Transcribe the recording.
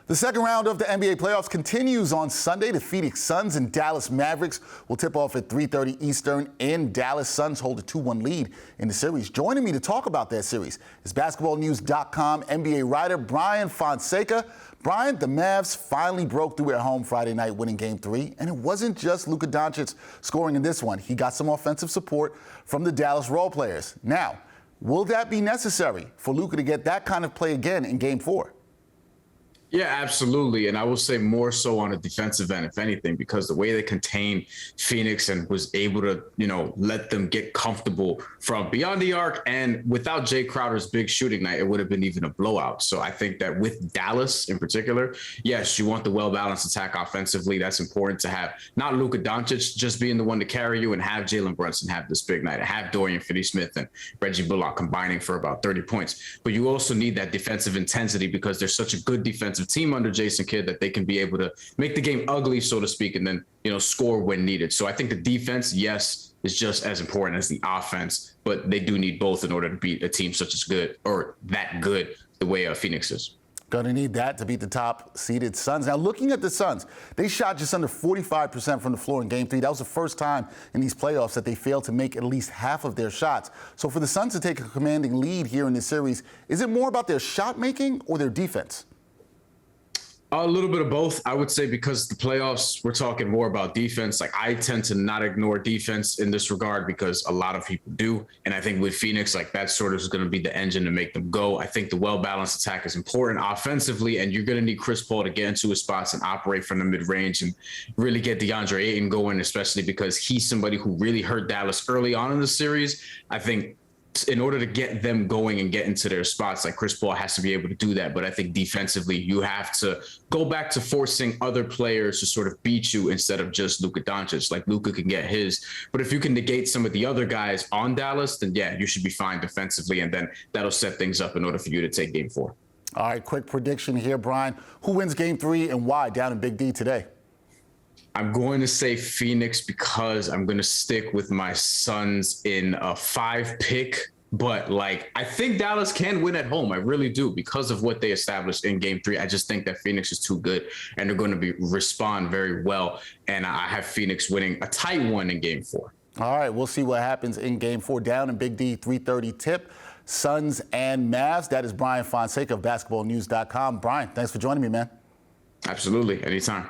The second round of the NBA playoffs continues on Sunday. The Phoenix Suns and Dallas Mavericks will tip off at 3:30 Eastern in Dallas. Suns hold a 2-1 lead in the series. Joining me to talk about that series is basketballnews.com NBA writer Bryan Fonseca. Bryan, the Mavs finally broke through at home Friday night, winning Game 3. And it wasn't just Luka Doncic scoring in this one. He got some offensive support from the Dallas role players. Now, will that be necessary for Luka to get that kind of play again in Game 4? Yeah, absolutely. And I will say more so on a defensive end, if anything, because the way they contained Phoenix and was able to, let them get comfortable from beyond the arc. And without Jay Crowder's big shooting night, it would have been even a blowout. So I think that with Dallas in particular, yes, you want the well-balanced attack offensively. That's important to have not Luka Doncic just being the one to carry you and have Jalen Brunson have this big night and have Dorian Finney-Smith and Reggie Bullock combining for about 30 points. But you also need that defensive intensity because there's such a good defensive team under Jason Kidd that they can be able to make the game ugly, so to speak, and then, score when needed. So I think the defense, yes, is just as important as the offense, but they do need both in order to beat a team such as good or that good the way Phoenix is. Going to need that to beat the top-seeded Suns. Now, looking at the Suns, they shot just under 45% from the floor in Game 3. That was the first time in these playoffs that they failed to make at least half of their shots. So for the Suns to take a commanding lead here in this series, is it more about their shot making or their defense? A little bit of both, I would say, because the playoffs, we're talking more about defense. Like, I tend to not ignore defense in this regard because a lot of people do. And I think with Phoenix, that sort of is going to be the engine to make them go. I think the well-balanced attack is important offensively, and you're going to need Chris Paul to get into his spots and operate from the mid-range and really get DeAndre Ayton going, especially because he's somebody who really hurt Dallas early on in the series. I think in order to get them going and get into their spots, Chris Paul has to be able to do that. But I think defensively, you have to go back to forcing other players to sort of beat you instead of just Luka Doncic. Luka can get his. But if you can negate some of the other guys on Dallas, then yeah, you should be fine defensively. And then that'll set things up in order for you to take Game 4. All right, quick prediction here, Bryan. Who wins Game 3 and why down in Big D today? I'm going to say Phoenix because I'm going to stick with my Suns in a 5-pick. But I think Dallas can win at home. I really do because of what they established in Game 3. I just think that Phoenix is too good and they're going to respond very well. And I have Phoenix winning a tight one in Game 4. All right, we'll see what happens in Game 4 down in Big D, 3:30 tip. Suns and Mavs. That is Bryan Fonseca of basketballnews.com. Bryan, thanks for joining me, man. Absolutely. Anytime.